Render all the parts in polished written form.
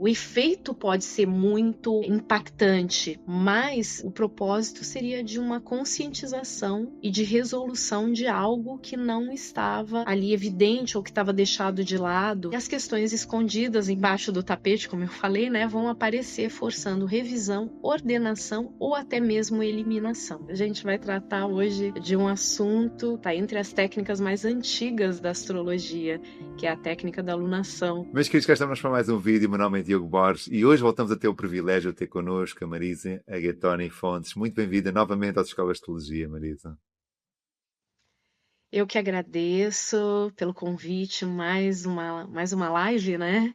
O efeito pode ser muito impactante, mas o propósito seria de uma conscientização e de resolução de algo que não estava ali evidente ou que estava deixado de lado. E as questões escondidas embaixo do tapete, como eu falei, né, vão aparecer forçando revisão, ordenação ou até mesmo eliminação. A gente vai tratar hoje de um assunto, tá entre as técnicas mais antigas da astrologia, que é a técnica da alunação. Meus queridos, cá estamos para mais um vídeo. Meu nome é Diogo Borges e hoje voltamos a ter o privilégio de ter connosco a Marisa Agathoni Fontes. Muito bem-vinda novamente às Escolas de Astrologia, Marisa. Eu que agradeço pelo convite, mais uma live, né?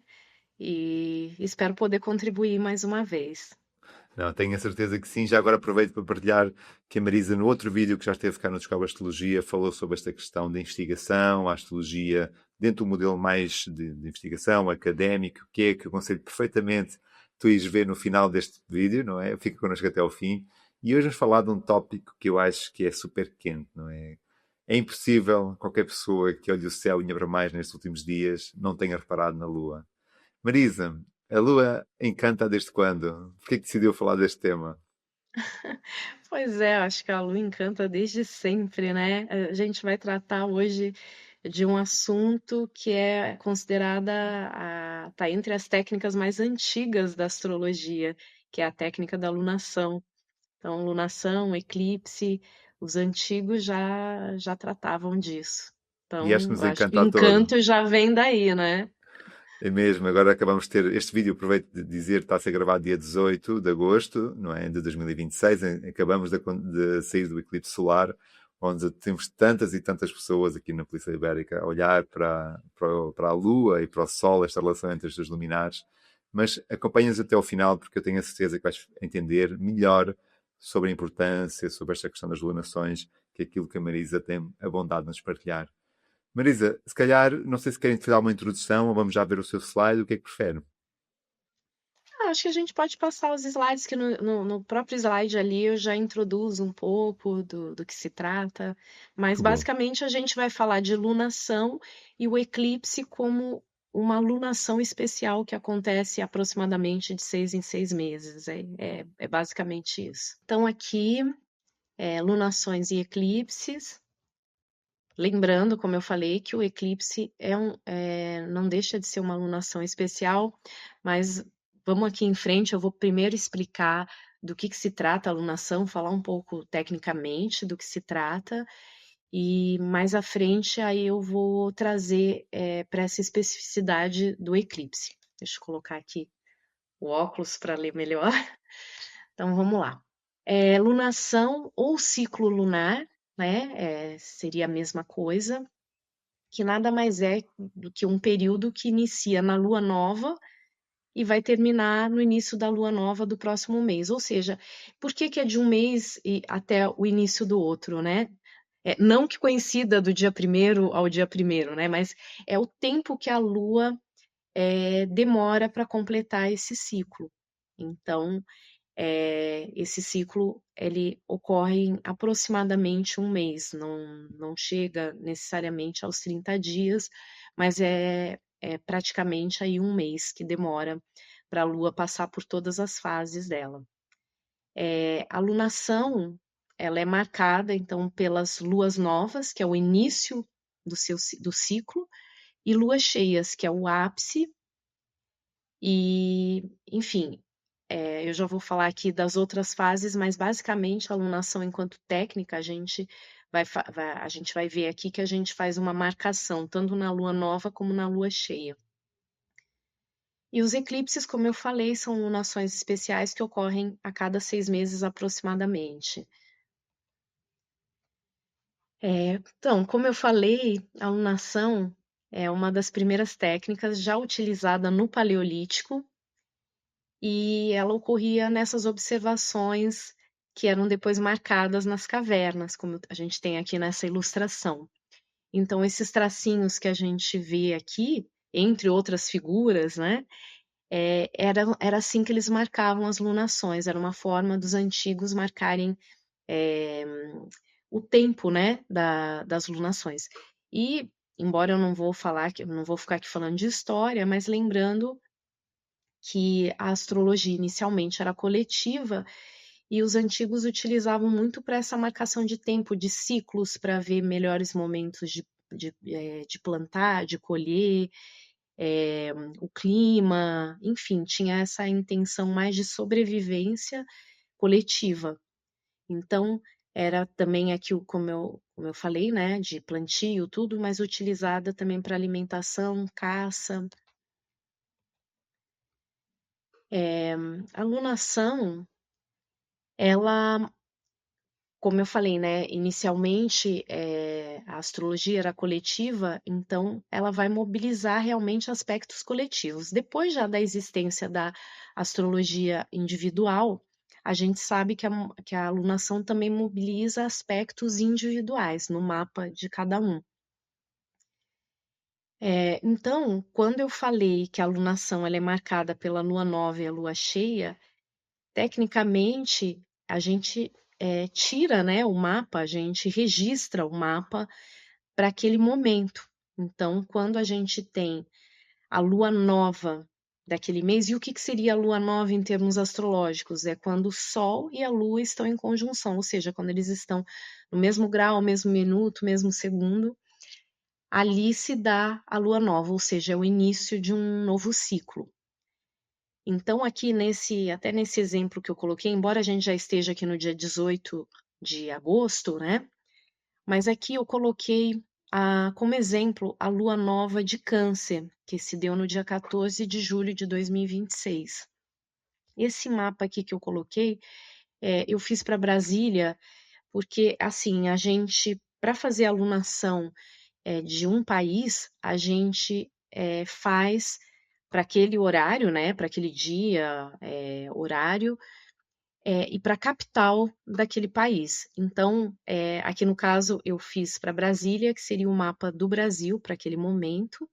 E espero poder contribuir mais uma vez. Não, tenho a certeza que sim. Já agora aproveito para partilhar que a Marisa, no outro vídeo que já esteve cá nas Escolas de Astrologia, falou sobre esta questão da investigação, a astrologia dentro do modelo mais de investigação académico, que eu aconselho perfeitamente tu ires ver no final deste vídeo, não é? Fica connosco até ao fim. E hoje vamos falar de um tópico que eu acho que é super quente, não é? É impossível qualquer pessoa que olhe o céu e abra mais nestes últimos dias não tenha reparado na Lua. Marisa, a Lua encanta desde quando? Por que decidiu falar deste tema? Pois é, acho que a Lua encanta desde sempre, né? A gente vai tratar hoje de um assunto que é considerada tá entre as técnicas mais antigas da astrologia, que é a técnica da lunação. Então, lunação, eclipse, os antigos já tratavam disso. E acho que Então, nos eu acho que encanta o a todo. encanto já vem daí, né? É mesmo, agora acabamos de ter este vídeo, aproveito de dizer que está a ser gravado dia 18 de agosto, não é? De 2026. Acabamos de sair do eclipse solar, onde temos tantas e tantas pessoas aqui na Península Ibérica a olhar para a Lua e para o Sol, esta relação entre os dois luminares. Mas acompanha-nos até ao final, porque eu tenho a certeza que vais entender melhor sobre a importância, sobre esta questão das lunações, que é aquilo que a Marisa tem a bondade de nos partilhar. Marisa, se calhar, não sei se querem fazer uma introdução ou vamos já ver o seu slide, o que é que prefere? Acho que a gente pode passar os slides, que no próprio slide ali eu já introduzo um pouco do que se trata, mas Que bom. basicamente a gente vai falar de lunação e o eclipse como uma lunação especial que acontece aproximadamente de 6 em 6 meses. É basicamente isso. Então, aqui, lunações e eclipses. Lembrando, como eu falei, que o eclipse não deixa de ser uma lunação especial, mas vamos aqui em frente, eu vou primeiro explicar do que se trata a lunação, falar um pouco tecnicamente do que se trata, e mais à frente aí eu vou trazer para essa especificidade do eclipse. Deixa eu colocar aqui o óculos para ler melhor. Então vamos lá. Lunação ou ciclo lunar, né? Seria a mesma coisa, que nada mais é do que um período que inicia na lua nova e vai terminar no início da lua nova do próximo mês. Ou seja, por que é de um mês até o início do outro, né? Não que coincida do dia primeiro ao dia primeiro, né? Mas é o tempo que a lua demora para completar esse ciclo. Então, esse ciclo ele ocorre em aproximadamente um mês, não chega necessariamente aos 30 dias, mas é praticamente aí um mês que demora para a Lua passar por todas as fases dela. A lunação ela é marcada então pelas luas novas, que é o início do ciclo, e luas cheias, que é o ápice, e enfim, eu já vou falar aqui das outras fases, mas basicamente a alunação enquanto técnica, a gente vai ver aqui que a gente faz uma marcação, tanto na lua nova como na lua cheia. E os eclipses, como eu falei, são lunações especiais que ocorrem a cada 6 meses aproximadamente. Então, como eu falei, a alunação é uma das primeiras técnicas já utilizada no Paleolítico, e ela ocorria nessas observações que eram depois marcadas nas cavernas, como a gente tem aqui nessa ilustração. Então, esses tracinhos que a gente vê aqui, entre outras figuras, né, era assim que eles marcavam as lunações, era uma forma dos antigos marcarem é, o tempo, né, das lunações. E, embora eu não vou ficar aqui falando de história, mas lembrando que a astrologia inicialmente era coletiva e os antigos utilizavam muito para essa marcação de tempo, de ciclos, para ver melhores momentos de plantar, de colher, o clima, enfim, tinha essa intenção mais de sobrevivência coletiva. Então, era também aqui, como eu falei, né, de plantio, tudo, mas utilizada também para alimentação, caça. A lunação, ela, como eu falei, né, inicialmente a astrologia era coletiva, então ela vai mobilizar realmente aspectos coletivos. Depois já da existência da astrologia individual, a gente sabe que a alunação também mobiliza aspectos individuais no mapa de cada um. Então, quando eu falei que a alunação ela é marcada pela lua nova e a lua cheia, tecnicamente, a gente tira, né, o mapa, a gente registra o mapa para aquele momento. Então, quando a gente tem a lua nova daquele mês, e o que seria a lua nova em termos astrológicos? É quando o Sol e a Lua estão em conjunção, ou seja, quando eles estão no mesmo grau, mesmo minuto, mesmo segundo, ali se dá a lua nova, ou seja, é o início de um novo ciclo. Então, aqui até nesse exemplo que eu coloquei, embora a gente já esteja aqui no dia 18 de agosto, né? Mas aqui eu coloquei como exemplo a lua nova de Câncer, que se deu no dia 14 de julho de 2026. Esse mapa aqui que eu coloquei, eu fiz para Brasília, porque, assim, a gente, para fazer a alunação de um país, a gente faz para aquele horário, né, para aquele dia, horário, e para a capital daquele país. Então, aqui no caso, eu fiz para Brasília, que seria o mapa do Brasil para aquele momento.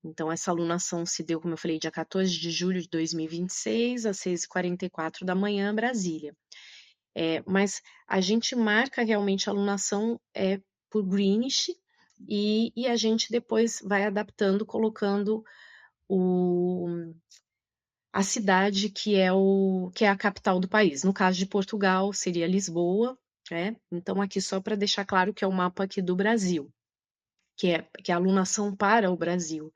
Então, essa alunação se deu, como eu falei, dia 14 de julho de 2026, às 6h44 da manhã, Brasília. Mas a gente marca realmente a alunação por Greenwich, e a gente depois vai adaptando, colocando a cidade que é a capital do país. No caso de Portugal, seria Lisboa, né? Então, aqui só para deixar claro que é o mapa aqui do Brasil, que é a alunação para o Brasil.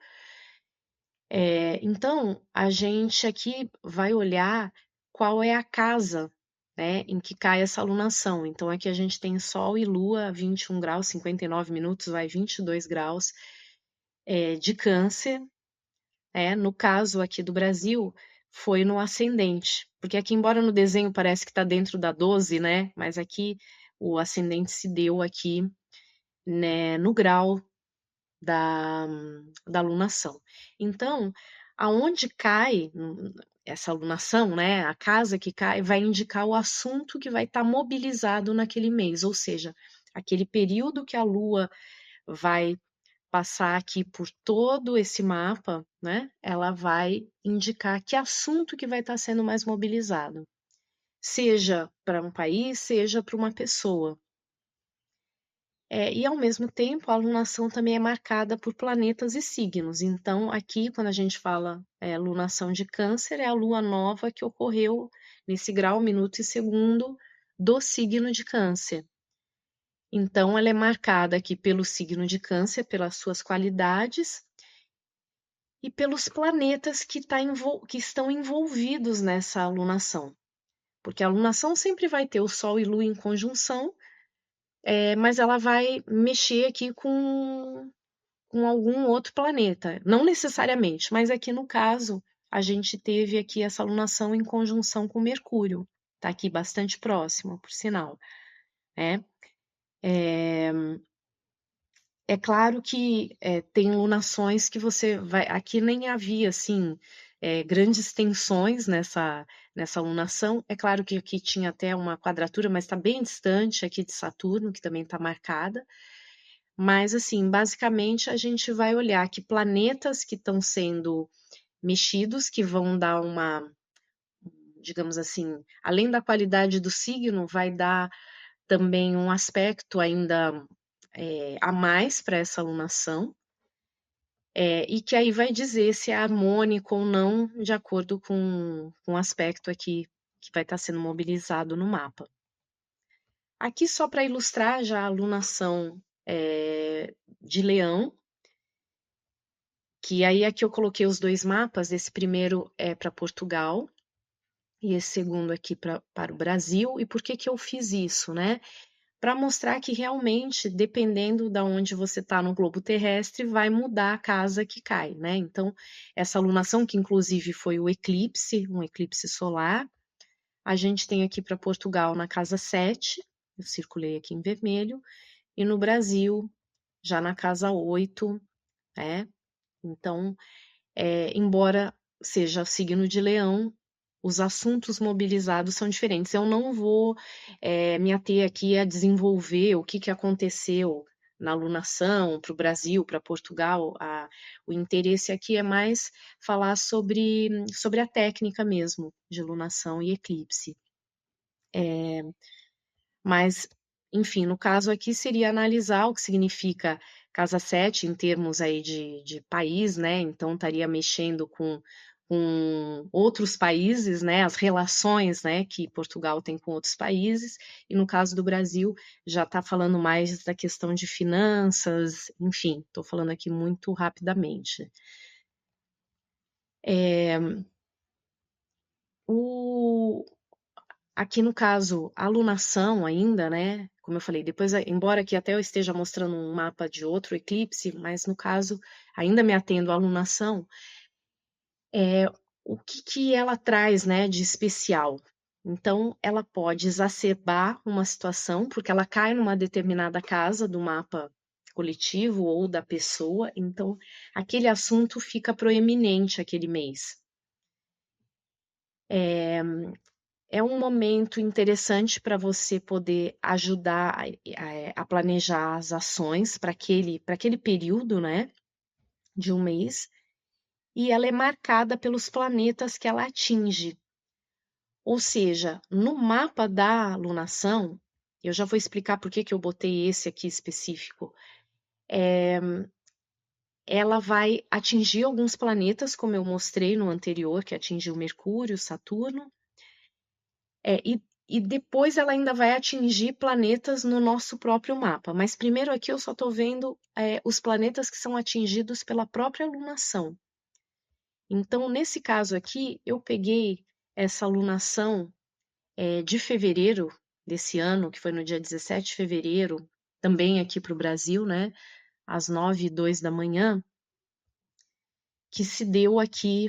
Então, a gente aqui vai olhar qual é a casa, né, em que cai essa alunação. Então, aqui a gente tem Sol e Lua, 21 graus, 59 minutos, vai 22 graus de Câncer. No caso aqui do Brasil, foi no ascendente. Porque aqui, embora no desenho parece que está dentro da 12, né, mas aqui o ascendente se deu aqui, né, no grau da alunação. Então, aonde cai essa alunação, né, a casa que cai, vai indicar o assunto que vai estar mobilizado naquele mês, ou seja, aquele período que a Lua vai passar aqui por todo esse mapa, né, ela vai indicar que assunto que vai estar sendo mais mobilizado, seja para um país, seja para uma pessoa. E ao mesmo tempo, a alunação também é marcada por planetas e signos. Então, aqui, quando a gente fala lunação de Câncer, é a lua nova que ocorreu nesse grau, minuto e segundo do signo de Câncer. Então, ela é marcada aqui pelo signo de Câncer, pelas suas qualidades e pelos planetas que estão envolvidos nessa alunação. Porque a alunação sempre vai ter o Sol e Lua em conjunção, mas ela vai mexer aqui com algum outro planeta. Não necessariamente, mas aqui no caso, a gente teve aqui essa alunação em conjunção com Mercúrio. Está aqui bastante próximo, por sinal. É claro que tem lunações que você vai. Aqui nem havia assim grandes tensões nessa lunação. É claro que aqui tinha até uma quadratura, mas está bem distante aqui de Saturno, que também está marcada. Mas, assim, basicamente a gente vai olhar que planetas que estão sendo mexidos, que vão dar digamos assim, além da qualidade do signo, vai dar também um aspecto ainda a mais para essa alunação. E que aí vai dizer se é harmônico ou não, de acordo com o aspecto aqui que vai estar sendo mobilizado no mapa. Aqui só para ilustrar já a alunação de Leão, que aí aqui eu coloquei os 2 mapas, esse primeiro é para Portugal e esse segundo aqui para o Brasil. E por que que eu fiz isso, né? Para mostrar que realmente, dependendo da onde você está no globo terrestre, vai mudar a casa que cai, né? Então, essa alunação, que inclusive foi o eclipse, um eclipse solar, a gente tem aqui para Portugal na casa 7, eu circulei aqui em vermelho, e no Brasil, já na casa 8, né? Então, embora seja signo de Leão, os assuntos mobilizados são diferentes. Eu não vou me ater aqui a desenvolver o que aconteceu na alunação para o Brasil, para Portugal. O interesse aqui é mais falar sobre a técnica mesmo de lunação e eclipse. Mas, enfim, no caso aqui seria analisar o que significa casa 7 em termos aí de país, né? Então estaria mexendo com outros países, né? As relações, né, que Portugal tem com outros países. E no caso do Brasil já está falando mais da questão de finanças, enfim, estou falando aqui muito rapidamente. Aqui no caso, a alunação ainda, né? Como eu falei, depois, embora aqui até eu esteja mostrando um mapa de outro eclipse, mas no caso, ainda me atendo à alunação, o que ela traz, né, de especial? Então, ela pode exacerbar uma situação, porque ela cai numa determinada casa do mapa coletivo ou da pessoa, então aquele assunto fica proeminente aquele mês. É um momento interessante para você poder ajudar a planejar as ações para aquele período, né, de um mês, e ela é marcada pelos planetas que ela atinge. Ou seja, no mapa da alunação, eu já vou explicar por que que eu botei esse aqui específico. Ela vai atingir alguns planetas, como eu mostrei no anterior, que atingiu Mercúrio, Saturno, e depois ela ainda vai atingir planetas no nosso próprio mapa. Mas primeiro aqui eu só estou vendo os planetas que são atingidos pela própria alunação. Então, nesse caso aqui, eu peguei essa alunação de fevereiro desse ano, que foi no dia 17 de fevereiro, também aqui para o Brasil, né, às 9h02 da manhã, que se deu aqui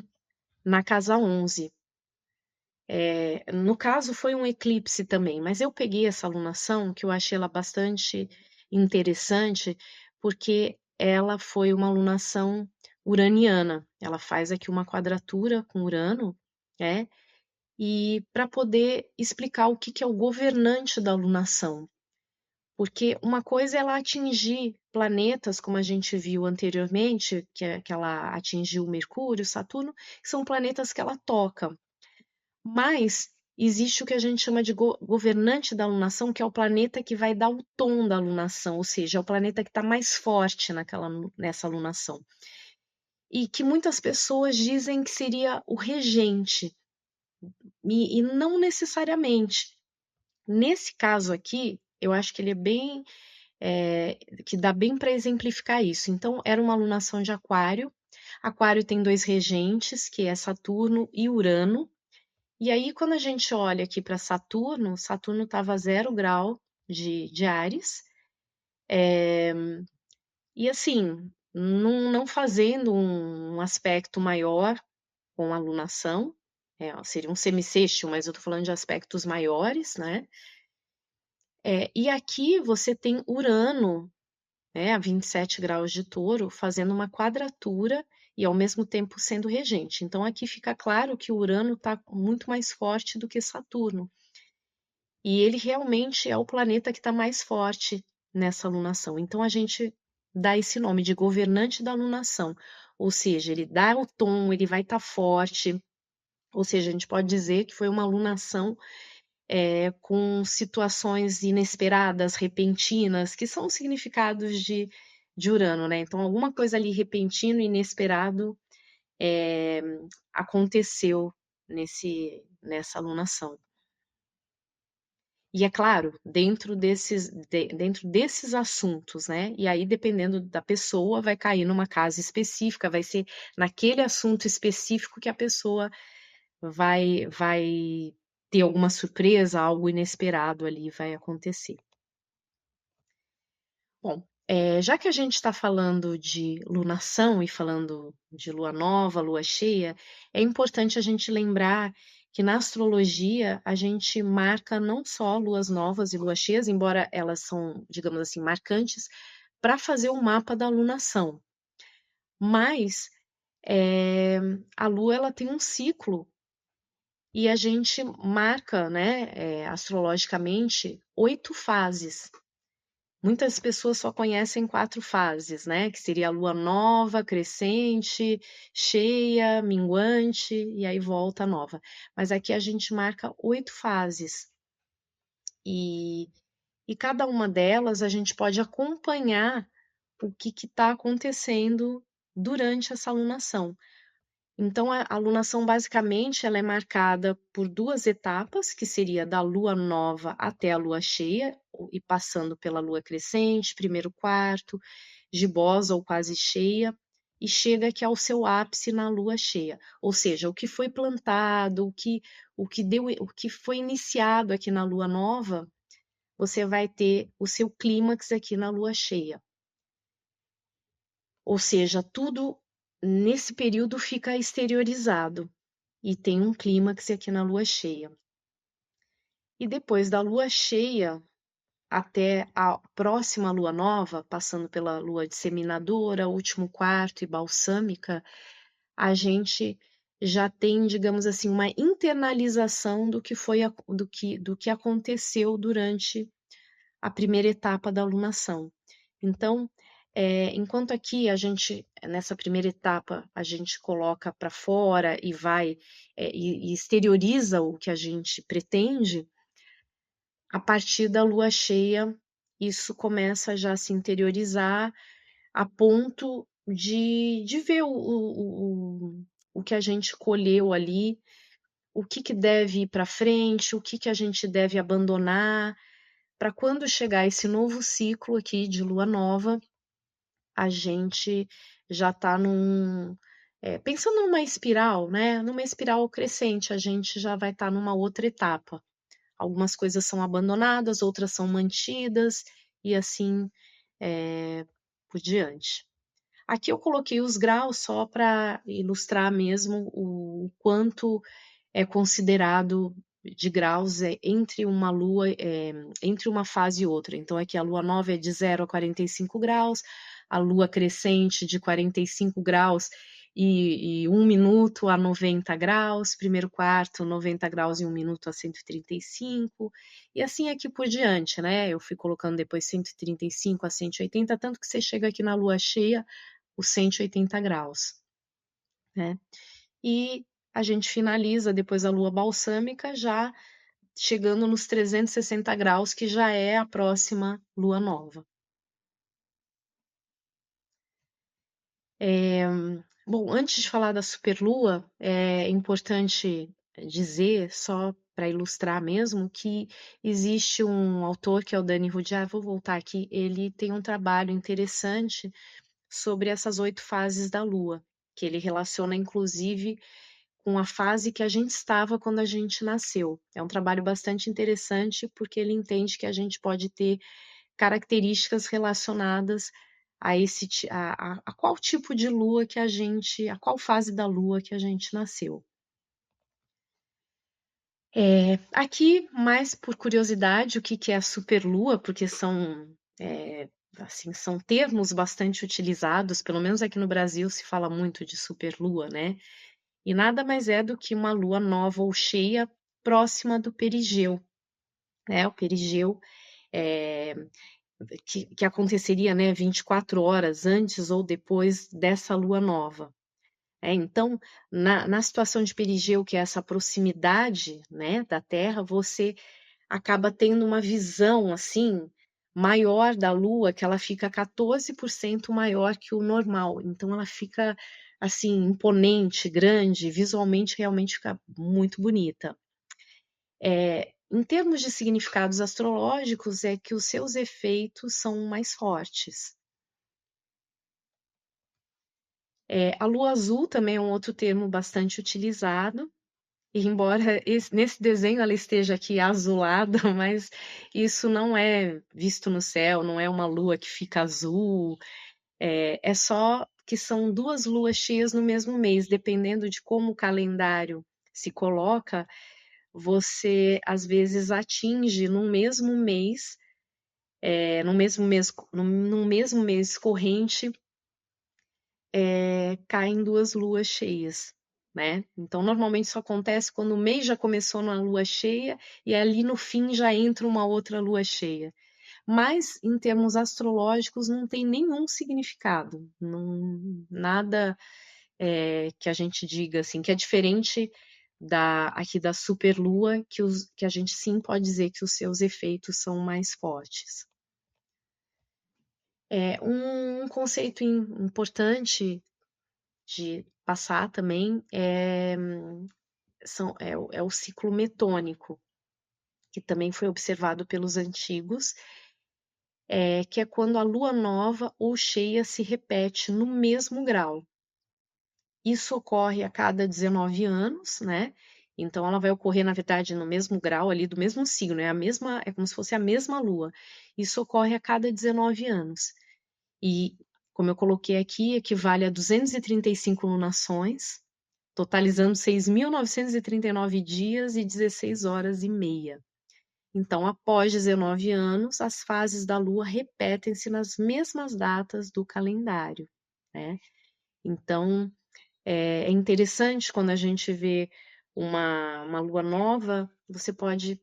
na casa 11. No caso, foi um eclipse também, mas eu peguei essa alunação, que eu achei ela bastante interessante, porque ela foi uma alunação uraniana. Ela faz aqui uma quadratura com Urano, né? E para poder explicar o que é o governante da alunação. Porque uma coisa é ela atingir planetas, como a gente viu anteriormente, que ela atingiu Mercúrio, Saturno, que são planetas que ela toca. Mas existe o que a gente chama de governante da alunação, que é o planeta que vai dar o tom da alunação, ou seja, é o planeta que está mais forte nessa alunação. E que muitas pessoas dizem que seria o regente, e não necessariamente. Nesse caso aqui, eu acho que ele é bem. Que dá bem para exemplificar isso. Então, era uma alunação de Aquário. Aquário tem 2 regentes, que é Saturno e Urano. E aí, quando a gente olha aqui para Saturno, Saturno estava a 0 grau de Áries, e assim, não fazendo um aspecto maior com a lunação, seria um semissextil, mas eu estou falando de aspectos maiores, né? E aqui você tem Urano, né, a 27 graus de Touro, fazendo uma quadratura e ao mesmo tempo sendo regente. Então aqui fica claro que o Urano está muito mais forte do que Saturno. E ele realmente é o planeta que está mais forte nessa alunação. Então a gente dá esse nome de governante da alunação. Ou seja, ele dá o tom, ele vai estar forte. Ou seja, a gente pode dizer que foi uma alunação com situações inesperadas, repentinas, que são significados de Urano, né? Então, alguma coisa ali repentino, inesperado, aconteceu nessa alunação. E é claro, dentro desses assuntos, né? E aí, dependendo da pessoa, vai cair numa casa específica, vai ser naquele assunto específico que a pessoa vai ter alguma surpresa, algo inesperado ali vai acontecer. Bom, já que a gente está falando de lunação e falando de lua nova, lua cheia, é importante a gente lembrar que na astrologia a gente marca não só luas novas e luas cheias, embora elas são, digamos assim, marcantes, para fazer o mapa da lunação. Mas a lua ela tem um ciclo e a gente marca, né, astrologicamente, 8 fases. Muitas pessoas só conhecem 4 fases, né, que seria a lua nova, crescente, cheia, minguante e aí volta a nova. Mas aqui a gente marca 8 fases. E cada uma delas a gente pode acompanhar o que está acontecendo durante essa alunação. Então, a alunação, basicamente, ela é marcada por 2 etapas, que seria da lua nova até a lua cheia, e passando pela lua crescente, primeiro quarto, gibosa ou quase cheia, e chega aqui ao seu ápice na lua cheia. Ou seja, o que foi plantado, o que foi iniciado aqui na lua nova, você vai ter o seu clímax aqui na lua cheia. Ou seja, tudo nesse período fica exteriorizado e tem um clímax aqui na lua cheia. E depois da lua cheia até a próxima lua nova, passando pela lua disseminadora, último quarto e balsâmica, a gente já tem, digamos assim, uma internalização do que foi do que aconteceu durante a primeira etapa da alunação. Então, enquanto aqui a gente, nessa primeira etapa, a gente coloca para fora e vai e exterioriza o que a gente pretende, a partir da lua cheia, isso começa já a se interiorizar a ponto de ver o que a gente colheu ali, o que deve ir para frente, o que a gente deve abandonar, para quando chegar esse novo ciclo aqui de lua nova, a gente já está pensando numa espiral, né? Numa espiral crescente, a gente já vai estar numa outra etapa. Algumas coisas são abandonadas, outras são mantidas, e assim por diante. Aqui eu coloquei os graus só para ilustrar mesmo o quanto é considerado de graus entre uma lua, entre uma fase e outra. Então, aqui a lua nova é de 0 a 45 graus, a lua crescente de 45 graus e 1 minuto a 90 graus, primeiro quarto 90 graus e 1 minuto a 135, e assim aqui por diante, né? Eu fui colocando depois 135 a 180, tanto que você chega aqui na lua cheia, os 180 graus, né? E a gente finaliza depois a lua balsâmica já chegando nos 360 graus, que já é a próxima lua nova. Bom, antes de falar da superlua, é importante dizer, só para ilustrar mesmo, que existe um autor que é o Dani Rudyard, vou voltar aqui, ele tem um trabalho interessante sobre essas 8 fases da lua, que ele relaciona inclusive com a fase que a gente estava quando a gente nasceu. É um trabalho bastante interessante porque ele entende que a gente pode ter características relacionadas a qual tipo de lua que a gente, a qual fase da lua que a gente nasceu. Aqui, mais por curiosidade, o que é a superlua, porque assim, são termos bastante utilizados, pelo menos aqui no Brasil se fala muito de superlua, né? E nada mais é do que uma lua nova ou cheia próxima do perigeu, né? O perigeu que aconteceria, né, 24 horas antes ou depois dessa lua nova. Então, na situação de perigeu, que é essa proximidade, né, da Terra, você acaba tendo uma visão assim maior da Lua, que ela fica 14% maior que o normal. Então ela fica assim imponente, grande, visualmente realmente fica muito bonita. Em termos de significados astrológicos, é que os seus efeitos são mais fortes. A lua azul também é um outro termo bastante utilizado, e embora nesse desenho ela esteja aqui azulada, mas isso não é visto no céu, não é uma lua que fica azul, é só que são duas luas cheias no mesmo mês, dependendo de como o calendário se coloca, você às vezes atinge no mesmo mês, no mesmo mês corrente, caem duas luas cheias, né? Então, normalmente isso acontece quando o mês já começou numa lua cheia e ali no fim já entra uma outra lua cheia. Mas, em termos astrológicos, não tem nenhum significado, nada que a gente diga assim, que é diferente aqui da superlua, que a gente sim pode dizer que os seus efeitos são mais fortes. Um conceito importante de passar também é o ciclo metônico, que também foi observado pelos antigos, que é quando a lua nova ou cheia se repete no mesmo grau. Isso ocorre a cada 19 anos, né? Então ela vai ocorrer, na verdade, no mesmo grau ali do mesmo signo, é como se fosse a mesma lua. Isso ocorre a cada 19 anos. E, como eu coloquei aqui, equivale a 235 lunações, totalizando 6.939 dias e 16 horas e meia. Então, após 19 anos, as fases da Lua repetem-se nas mesmas datas do calendário, né? Então, é interessante quando a gente vê uma Lua nova, você pode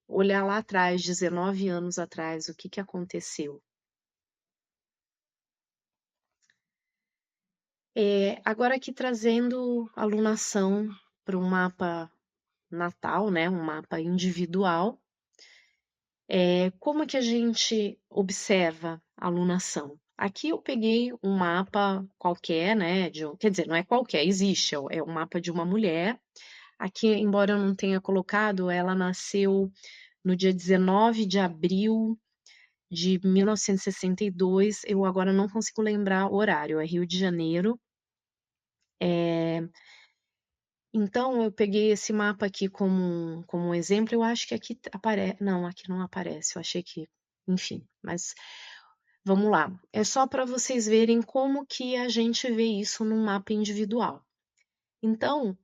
olhar lá atrás, 19 anos atrás, o que aconteceu. Agora aqui trazendo a lunação para um mapa natal, né, um mapa individual. Como é que a gente observa a lunação? Aqui eu peguei um mapa qualquer, né, quer dizer, não é qualquer, existe, é um mapa de uma mulher. Aqui, embora eu não tenha colocado, ela nasceu no dia 19 de abril de 1962, eu agora não consigo lembrar o horário, é Rio de Janeiro. Então, eu peguei esse mapa aqui como um exemplo. Eu acho que aqui aparece. Não, aqui não aparece. Eu achei que. Enfim, mas vamos lá. É só para vocês verem como que a gente vê isso num mapa individual. Então,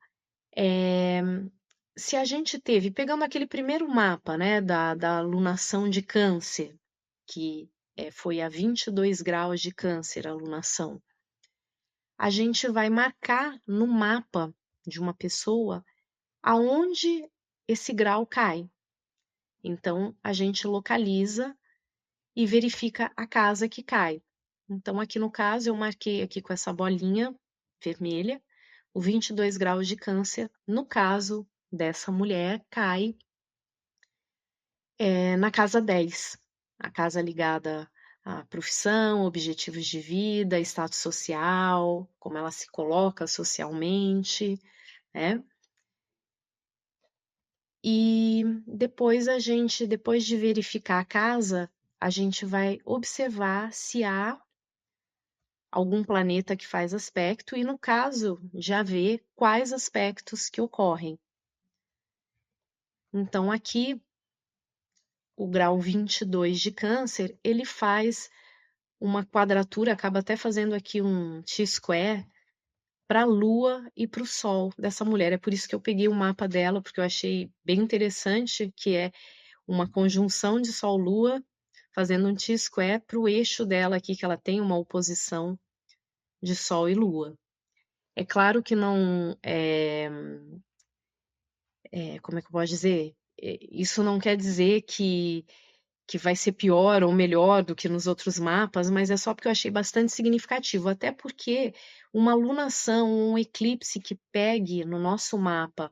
se a gente teve. Pegando aquele primeiro mapa, né, da lunação de Câncer, que foi a 22 graus de Câncer a lunação, a gente vai marcar no mapa de uma pessoa aonde esse grau cai. Então, a gente localiza e verifica a casa que cai. Então, aqui no caso, eu marquei aqui com essa bolinha vermelha, o 22 graus de Câncer. No caso dessa mulher, cai na casa 10, a casa ligada à profissão, objetivos de vida, status social, como ela se coloca socialmente, né? E depois depois de verificar a casa, a gente vai observar se há algum planeta que faz aspecto e, no caso, já ver quais aspectos que ocorrem. Então, aqui, o grau 22 de Câncer, ele faz uma quadratura, acaba até fazendo aqui um T-square para a Lua e para o Sol dessa mulher. É por isso que eu peguei o mapa dela, porque eu achei bem interessante, que é uma conjunção de Sol-Lua, fazendo um T-square para o eixo dela aqui, que ela tem uma oposição de Sol e Lua. É claro que não como é que eu posso dizer? Isso não quer dizer que vai ser pior ou melhor do que nos outros mapas, mas é só porque eu achei bastante significativo, até porque uma lunação, um eclipse que pegue no nosso mapa,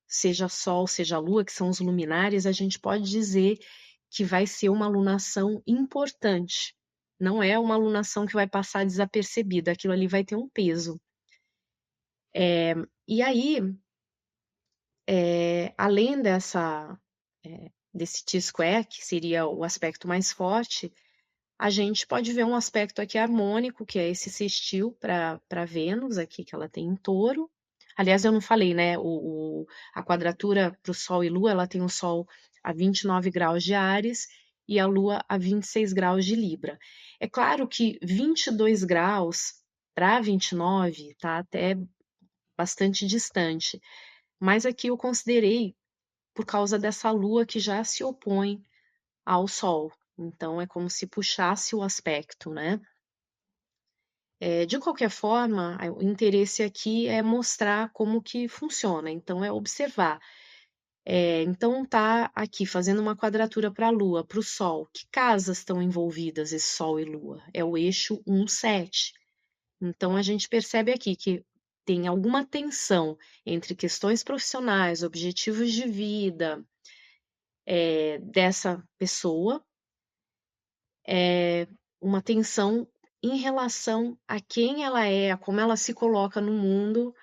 seja Sol, seja Lua, que são os luminares, a gente pode dizer que vai ser uma alunação importante. Não é uma alunação que vai passar desapercebida, aquilo ali vai ter um peso. E aí, além desse T-square, que seria o aspecto mais forte, a gente pode ver um aspecto aqui harmônico, que é esse sextil para Vênus aqui, que ela tem em Touro. Aliás, eu não falei, né? A quadratura para o Sol e Lua, ela tem o Sol a 29 graus de Áries e a Lua a 26 graus de Libra. É claro que 22 graus para 29 tá até bastante distante, mas aqui eu considerei por causa dessa Lua que já se opõe ao Sol. Então, é como se puxasse o aspecto, né? De qualquer forma, o interesse aqui é mostrar como que funciona, então é observar. Então, tá aqui fazendo uma quadratura para a Lua, para o Sol. Que casas estão envolvidas esse Sol e Lua? É o eixo 1,7. Então, a gente percebe aqui que tem alguma tensão entre questões profissionais, objetivos de vida, dessa pessoa, uma tensão em relação a quem ela é, a como ela se coloca no mundo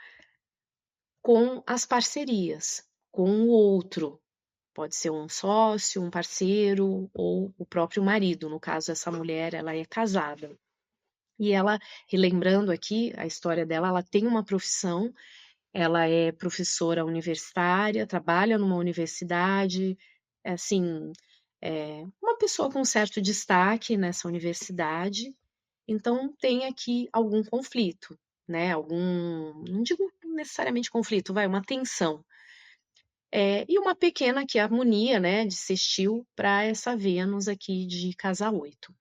com as parcerias, com o outro. Pode ser um sócio, um parceiro ou o próprio marido. No caso, essa mulher, ela é casada. E ela, relembrando aqui a história dela, ela tem uma profissão, ela é professora universitária, trabalha numa universidade, assim, uma pessoa com certo destaque nessa universidade. Então, tem aqui algum conflito, né? Não digo necessariamente conflito, vai, uma tensão. E uma pequena aqui harmonia, né, de sextil para essa Vênus aqui de casa 8.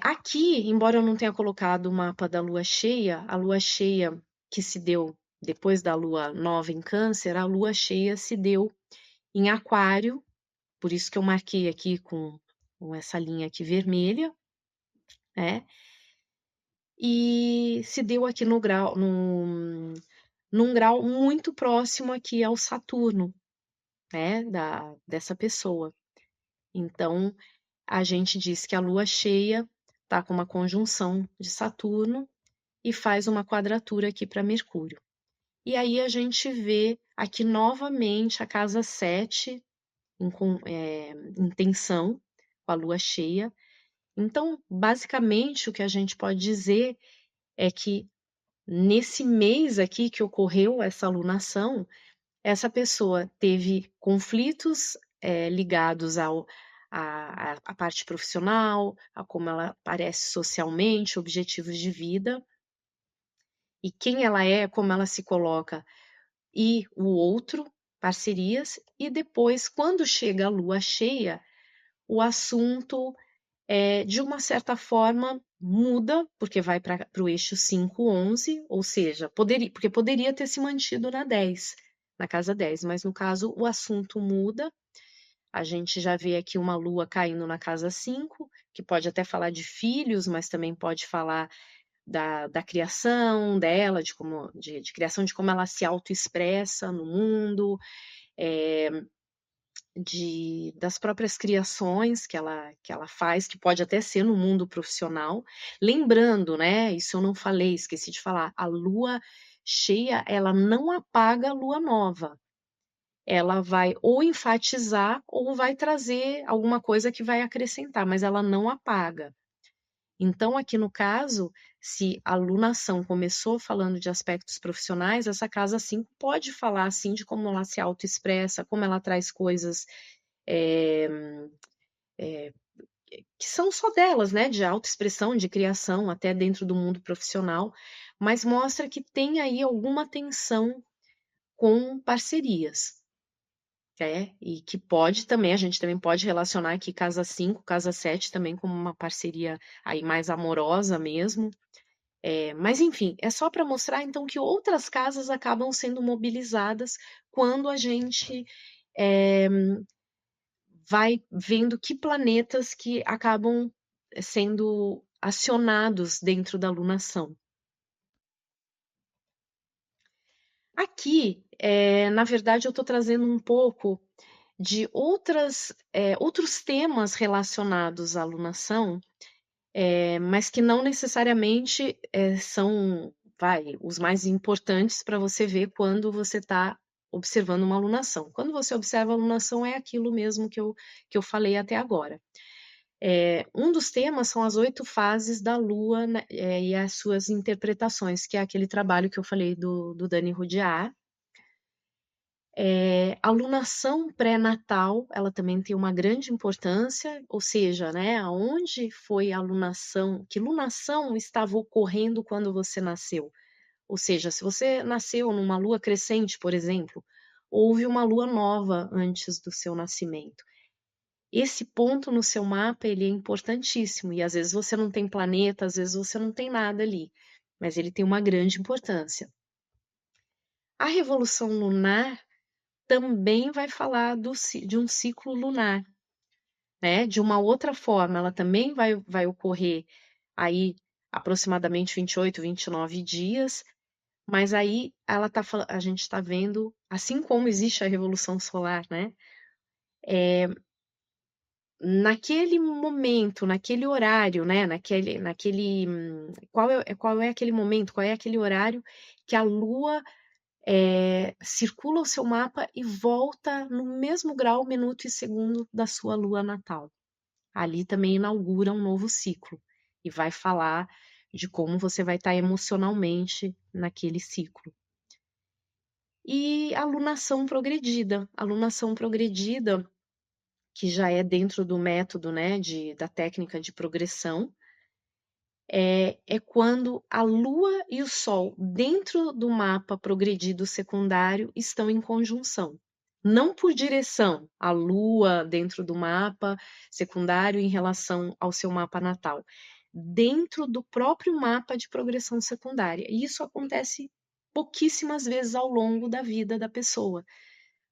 Aqui, embora eu não tenha colocado o mapa da lua cheia, a lua cheia que se deu depois da lua nova em Câncer, a lua cheia se deu em Aquário, por isso que eu marquei aqui com essa linha aqui vermelha, né? E se deu aqui num grau muito próximo aqui ao Saturno, né, dessa pessoa. Então, a gente diz que a lua cheia está com uma conjunção de Saturno e faz uma quadratura aqui para Mercúrio. E aí a gente vê aqui novamente a casa 7 em tensão com a lua cheia. Então, basicamente, o que a gente pode dizer é que nesse mês aqui que ocorreu essa alunação, essa pessoa teve conflitos ligados à parte profissional, a como ela aparece socialmente, objetivos de vida, e quem ela é, como ela se coloca, e o outro, parcerias, e depois, quando chega a lua cheia, o assunto, de uma certa forma, muda, porque vai para o eixo 5-11, ou seja, porque poderia ter se mantido na casa 10, mas no caso o assunto muda. A gente já vê aqui uma lua caindo na casa 5, que pode até falar de filhos, mas também pode falar da criação dela, de criação, de como ela se autoexpressa no mundo, das próprias criações que ela faz, que pode até ser no mundo profissional. Lembrando, né, isso eu não falei, esqueci de falar, a lua cheia, ela não apaga a lua nova. Ela vai ou enfatizar ou vai trazer alguma coisa que vai acrescentar, mas ela não apaga. Então, aqui no caso, se a alunação começou falando de aspectos profissionais, essa casa 5 pode falar assim de como ela se autoexpressa, como ela traz coisas que são só delas, né? De autoexpressão, de criação, até dentro do mundo profissional, mas mostra que tem aí alguma tensão com parcerias. E que pode também, a gente também pode relacionar aqui casa 5, casa 7 também como uma parceria aí mais amorosa mesmo. Mas enfim, é só para mostrar então que outras casas acabam sendo mobilizadas quando a gente vai vendo que planetas que acabam sendo acionados dentro da lunação. Aqui, na verdade, eu estou trazendo um pouco de outros temas relacionados à alunação, mas que não necessariamente são os mais importantes para você ver quando você está observando uma alunação. Quando você observa a alunação, é aquilo mesmo que eu falei até agora. Um dos temas são as 8 fases da Lua, né, e as suas interpretações, que é aquele trabalho que eu falei do Dani Rudyard. A alunação pré-natal, ela também tem uma grande importância, ou seja, né, aonde foi a alunação, que lunação estava ocorrendo quando você nasceu. Ou seja, se você nasceu numa lua crescente, por exemplo, houve uma lua nova antes do seu nascimento. Esse ponto no seu mapa, ele é importantíssimo, e às vezes você não tem planeta, às vezes você não tem nada ali, mas ele tem uma grande importância. A revolução lunar também vai falar de um ciclo lunar, né? De uma outra forma, ela também vai ocorrer aí aproximadamente 28, 29 dias, mas aí a gente está vendo, assim como existe a revolução solar, né? Naquele momento, naquele horário, né? Qual é aquele momento, qual é aquele horário que a Lua circula o seu mapa e volta no mesmo grau, minuto e segundo da sua lua natal. Ali também inaugura um novo ciclo e vai falar de como você vai estar emocionalmente naquele ciclo. E a lunação progredida, que já é dentro do método, né, da técnica de progressão, é quando a Lua e o Sol, dentro do mapa progredido secundário, estão em conjunção. Não por direção, a Lua dentro do mapa secundário em relação ao seu mapa natal, dentro do próprio mapa de progressão secundária. E isso acontece pouquíssimas vezes ao longo da vida da pessoa,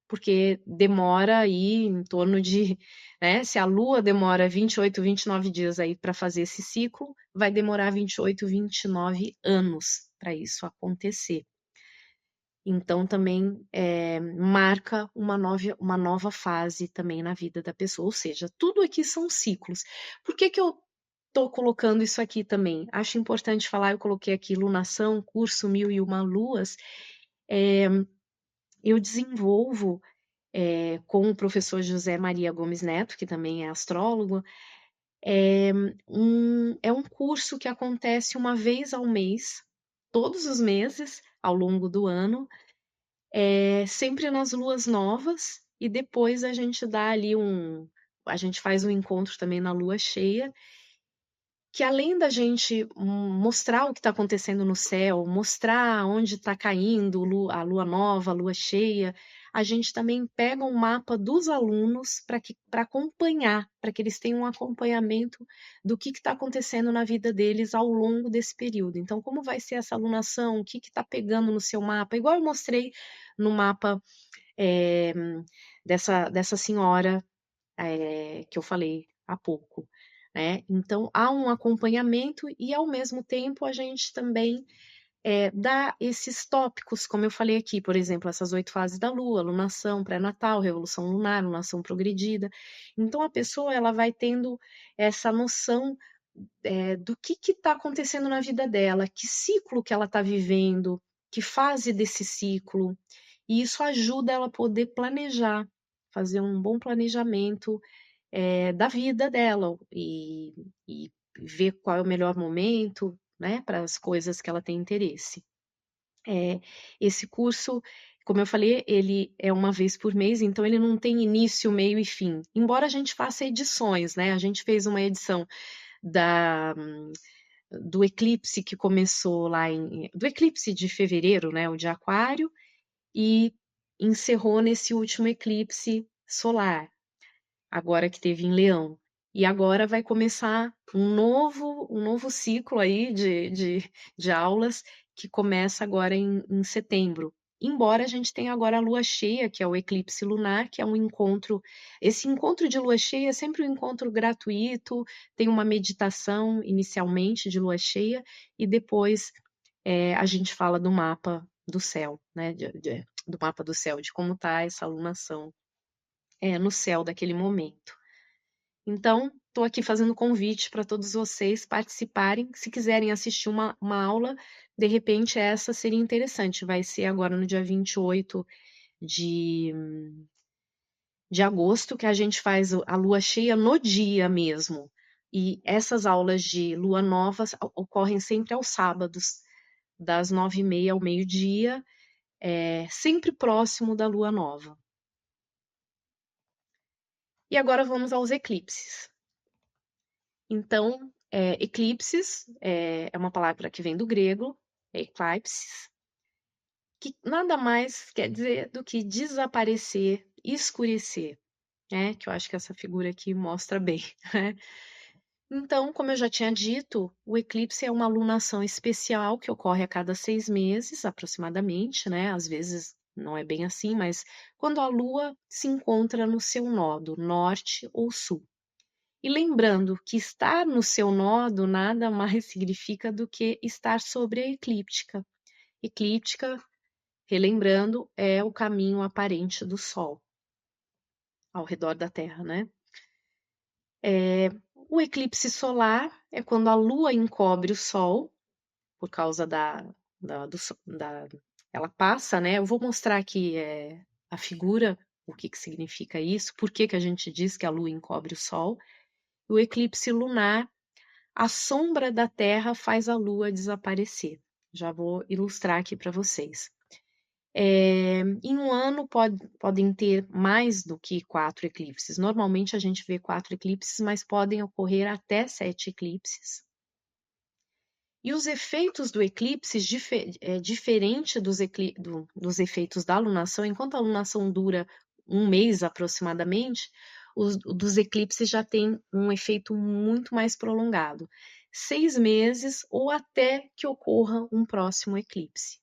porque demora aí em torno de, né, se a Lua demora 28, 29 dias aí para fazer esse ciclo, vai demorar 28, 29 anos para isso acontecer. Então também marca uma nova fase também na vida da pessoa, ou seja, tudo aqui são ciclos. Por que eu estou colocando isso aqui também? Acho importante falar, eu coloquei aqui lunação, curso 1001 luas, eu desenvolvo com o professor José Maria Gomes Neto, que também é astrólogo, é um curso que acontece uma vez ao mês, todos os meses, ao longo do ano, sempre nas luas novas, e depois a gente dá ali a gente faz um encontro também na lua cheia, que além da gente mostrar o que está acontecendo no céu, mostrar onde está caindo a lua nova, a lua cheia, a gente também pega um mapa dos alunos para acompanhar, para que eles tenham um acompanhamento do que está acontecendo na vida deles ao longo desse período. Então, como vai ser essa alunação? O que está pegando no seu mapa? Igual eu mostrei no mapa é, dessa senhora que eu falei há pouco. Né? Então, há um acompanhamento e, ao mesmo tempo, a gente também dá esses tópicos, como eu falei aqui, por exemplo, essas 8 fases da Lua, lunação pré-natal, revolução lunar, lunação progredida. Então, a pessoa ela vai tendo essa noção do que está acontecendo na vida dela, que ciclo que ela está vivendo, que fase desse ciclo, e isso ajuda ela a poder planejar, fazer um bom planejamento da vida dela e ver qual é o melhor momento, né, para as coisas que ela tem interesse. Esse curso, como eu falei, ele é uma vez por mês, então ele não tem início, meio e fim. Embora a gente faça edições, né? A gente fez uma edição do eclipse que começou do eclipse de fevereiro, né, o de Aquário, e encerrou nesse último eclipse solar, agora que teve em Leão. E agora vai começar um novo ciclo aí de aulas que começa agora em setembro. Embora a gente tenha agora a lua cheia, que é o eclipse lunar, que é um encontro. Esse encontro de lua cheia é sempre um encontro gratuito, tem uma meditação inicialmente de lua cheia, e depois a gente fala do mapa do céu, né? Do mapa do céu, de como está essa alunação no céu daquele momento. Então, estou aqui fazendo convite para todos vocês participarem. Se quiserem assistir uma aula, de repente essa seria interessante. Vai ser agora no dia 28 de, de agosto, que a gente faz a lua cheia no dia mesmo. E essas aulas de lua nova ocorrem sempre aos sábados, das 9h30 ao meio-dia, sempre próximo da lua nova. E agora vamos aos eclipses. Então, eclipses é uma palavra que vem do grego, eclipsis, que nada mais quer dizer do que desaparecer, escurecer, né? Que eu acho que essa figura aqui mostra bem, né? Então, como eu já tinha dito, o eclipse é uma lunação especial que ocorre a cada 6 meses, aproximadamente, né? Às vezes não é bem assim, mas quando a Lua se encontra no seu nodo, norte ou sul. E lembrando que estar no seu nodo nada mais significa do que estar sobre a eclíptica. Eclíptica, relembrando, é o caminho aparente do Sol ao redor da Terra, né? O eclipse solar é quando a Lua encobre o Sol, por causa ela passa, né? Eu vou mostrar aqui a figura, o que significa isso, por que a gente diz que a Lua encobre o Sol. O eclipse lunar, a sombra da Terra faz a Lua desaparecer. Já vou ilustrar aqui para vocês. Em um ano podem ter mais do que 4 eclipses. Normalmente a gente vê 4 eclipses, mas podem ocorrer até 7 eclipses. E os efeitos do eclipse, diferente dos efeitos da lunação, enquanto a lunação dura um mês aproximadamente, dos eclipses já tem um efeito muito mais prolongado, 6 meses ou até que ocorra um próximo eclipse.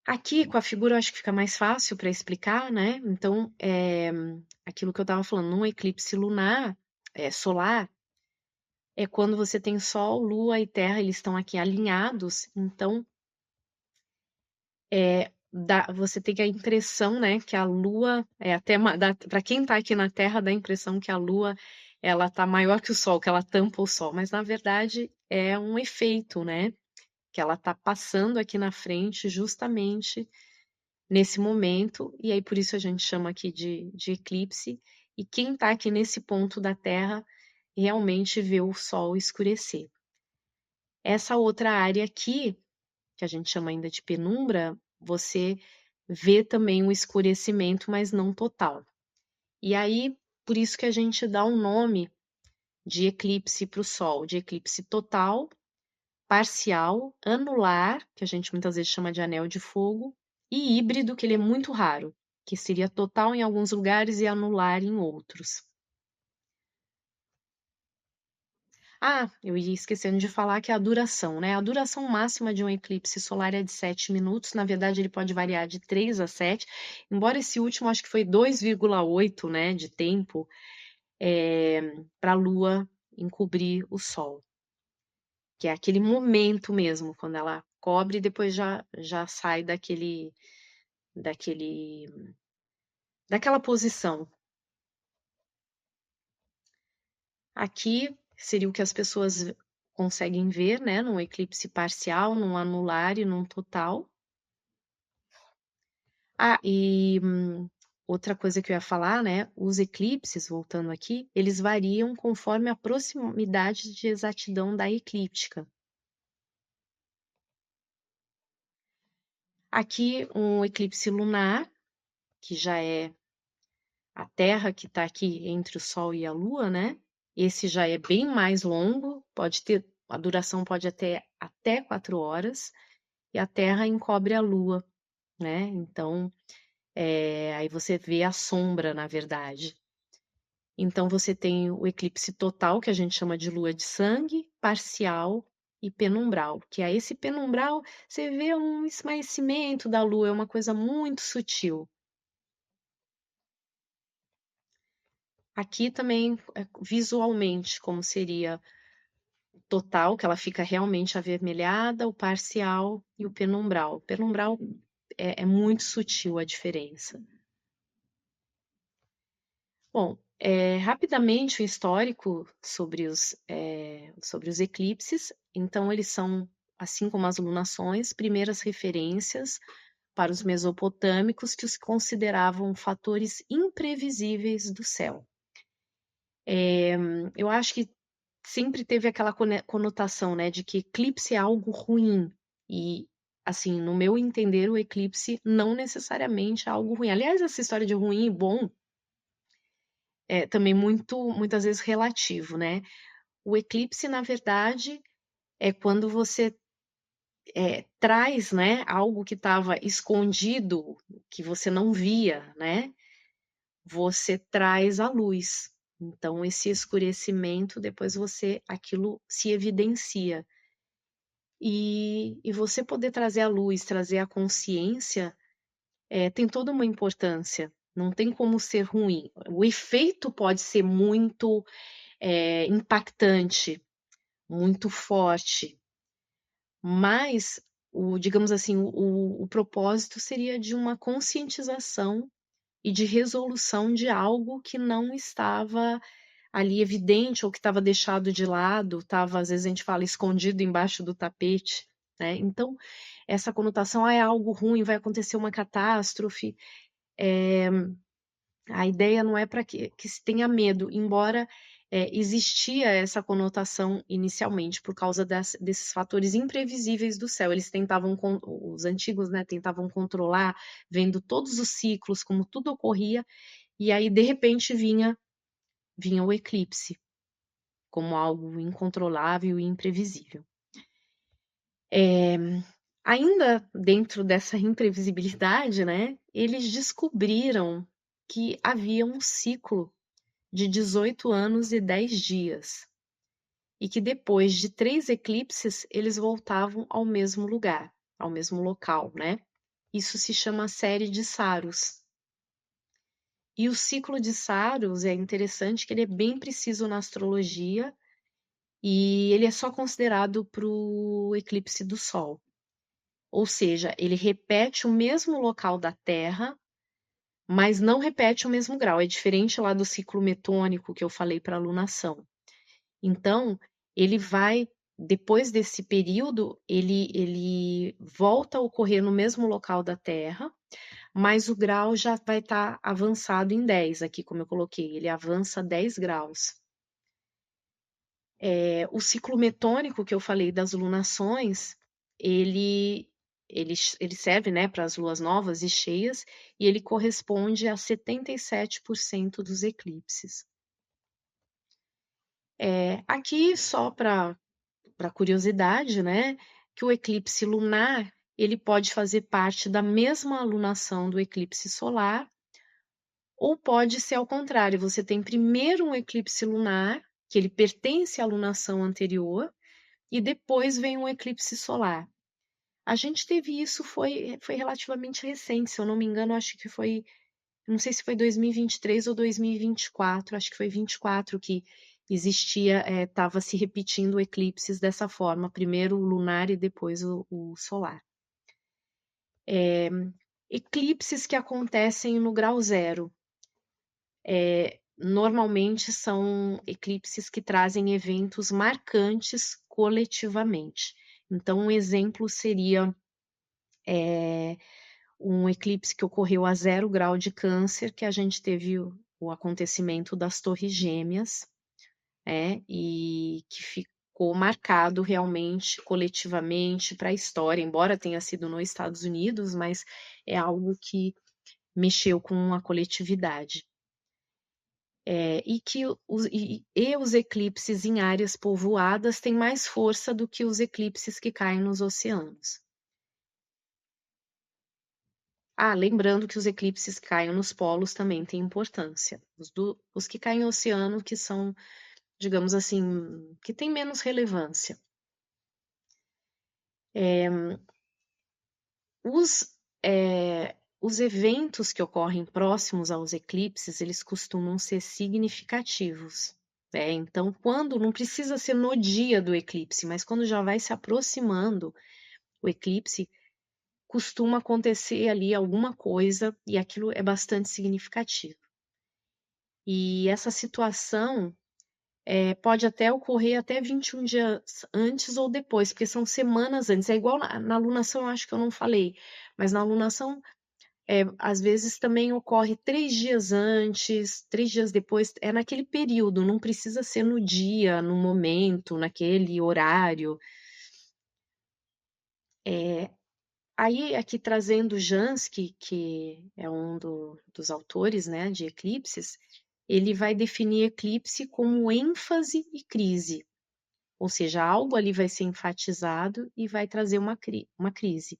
Aqui com a figura eu acho que fica mais fácil para explicar, né? Então, aquilo que eu estava falando, num eclipse lunar, solar, é quando você tem Sol, Lua e Terra, eles estão aqui alinhados, então você tem a impressão, né, que a Lua para quem está aqui na Terra dá a impressão que a Lua ela está maior que o Sol, que ela tampa o Sol, mas na verdade é um efeito, né, que ela está passando aqui na frente justamente nesse momento, e aí por isso a gente chama aqui de eclipse, e quem está aqui nesse ponto da Terra realmente vê o Sol escurecer. Essa outra área aqui, que a gente chama ainda de penumbra, você vê também um escurecimento, mas não total. E aí, por isso que a gente dá um nome de eclipse para o Sol, de eclipse total, parcial, anular, que a gente muitas vezes chama de anel de fogo, e híbrido, que ele é muito raro, que seria total em alguns lugares e anular em outros. Ah, eu ia esquecendo de falar que a duração, né? A duração máxima de um eclipse solar é de 7 minutos. Na verdade, ele pode variar de 3 a 7, embora esse último acho que foi 2,8, né, de tempo para a Lua encobrir o Sol. Que é aquele momento mesmo, quando ela cobre e depois já sai daquela posição. Aqui seria o que as pessoas conseguem ver, né, num eclipse parcial, num anular e num total. Ah, e outra coisa que eu ia falar, né, os eclipses, voltando aqui, eles variam conforme a proximidade de exatidão da eclíptica. Aqui um eclipse lunar, que já é a Terra que está aqui entre o Sol e a Lua, né? Esse já é bem mais longo, a duração pode até 4 horas, e a Terra encobre a Lua, né? Então, aí você vê a sombra, na verdade. Então, você tem o eclipse total, que a gente chama de lua de sangue, parcial e penumbral, que é esse penumbral, você vê um esmaecimento da lua, é uma coisa muito sutil. Aqui também, visualmente, como seria o total, que ela fica realmente avermelhada, o parcial e o penumbral. O penumbral é muito sutil a diferença. Bom, rapidamente o histórico sobre os eclipses. Então, eles são, assim como as lunações, primeiras referências para os mesopotâmicos que os consideravam fatores imprevisíveis do céu. Eu acho que sempre teve aquela conotação, né, de que eclipse é algo ruim. E, assim, no meu entender, o eclipse não necessariamente é algo ruim. Aliás, essa história de ruim e bom é também muitas vezes relativo, né? O eclipse, na verdade, é quando você traz, né, algo que estava escondido, que você não via, né? Você traz à luz. Então, esse escurecimento, depois aquilo se evidencia. E você poder trazer a luz, trazer a consciência, tem toda uma importância. Não tem como ser ruim. O efeito pode ser muito impactante, muito forte, mas digamos assim, o propósito seria de uma conscientização e de resolução de algo que não estava ali evidente ou que estava deixado de lado, estava, às vezes a gente fala, escondido embaixo do tapete, né? Então, essa conotação é algo ruim, vai acontecer uma catástrofe. A ideia não é para que se tenha medo, embora existia essa conotação inicialmente por causa desses fatores imprevisíveis do céu. Eles tentavam, os antigos, né, tentavam controlar, vendo todos os ciclos, como tudo ocorria, e aí de repente vinha o eclipse como algo incontrolável e imprevisível. Ainda dentro dessa imprevisibilidade, né, eles descobriram que havia um ciclo de 18 anos e 10 dias, e que depois de 3 eclipses eles voltavam ao mesmo lugar, ao mesmo local, né? Isso se chama série de Saros. E o ciclo de Saros é interessante que ele é bem preciso na astrologia e ele é só considerado para o eclipse do Sol. Ou seja, ele repete o mesmo local da Terra, mas não repete o mesmo grau. É diferente lá do ciclo metônico que eu falei para a lunação. Então, ele vai, depois desse período, ele volta a ocorrer no mesmo local da Terra, mas o grau já vai estar avançado em 10, aqui como eu coloquei, ele avança 10 graus. O ciclo metônico que eu falei das lunações, ele, ele serve, né, para as luas novas e cheias, e ele corresponde a 77% dos eclipses. Aqui, só para curiosidade, né, que o eclipse lunar ele pode fazer parte da mesma alunação do eclipse solar, ou pode ser ao contrário, você tem primeiro um eclipse lunar, que ele pertence à alunação anterior, e depois vem um eclipse solar. A gente teve isso, foi relativamente recente, se eu não me engano, acho que foi, não sei se foi 2023 ou 2024, acho que foi 24 que existia, estava se repetindo eclipses dessa forma, primeiro o lunar e depois o solar. Eclipses que acontecem no grau zero. Normalmente são eclipses que trazem eventos marcantes coletivamente. Então, um exemplo seria um eclipse que ocorreu a 0 grau de Câncer, que a gente teve o acontecimento das Torres Gêmeas, e que ficou marcado realmente coletivamente para a história, embora tenha sido nos Estados Unidos, mas é algo que mexeu com a coletividade. E que os eclipses em áreas povoadas têm mais força do que os eclipses que caem nos oceanos. Lembrando que os eclipses que caem nos polos também têm importância. Os que caem no oceano, que são, digamos assim, que têm menos relevância. Os eventos que ocorrem próximos aos eclipses, eles costumam ser significativos. Então, quando não precisa ser no dia do eclipse, mas quando já vai se aproximando o eclipse, costuma acontecer ali alguma coisa e aquilo é bastante significativo. E essa situação pode até ocorrer até 21 dias antes ou depois, porque são semanas antes. É igual na alunação, eu acho que eu não falei, mas na alunação, às vezes também ocorre 3 dias antes, 3 dias depois, é naquele período, não precisa ser no dia, no momento, naquele horário. Aí, aqui trazendo Jansky, que é um dos autores, né, de eclipses, ele vai definir eclipse como ênfase e crise. Ou seja, algo ali vai ser enfatizado e vai trazer uma crise.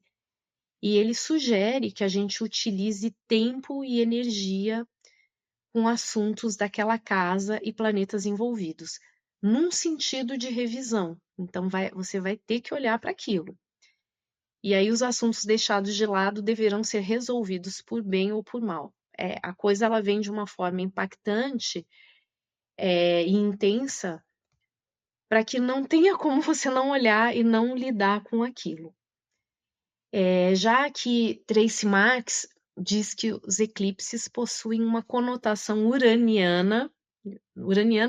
E ele sugere que a gente utilize tempo e energia com assuntos daquela casa e planetas envolvidos, num sentido de revisão. Então, você vai ter que olhar para aquilo. E aí, os assuntos deixados de lado deverão ser resolvidos por bem ou por mal. A coisa ela vem de uma forma impactante e intensa, para que não tenha como você não olhar e não lidar com aquilo. Já que Tracy Marx diz que os eclipses possuem uma conotação uraniana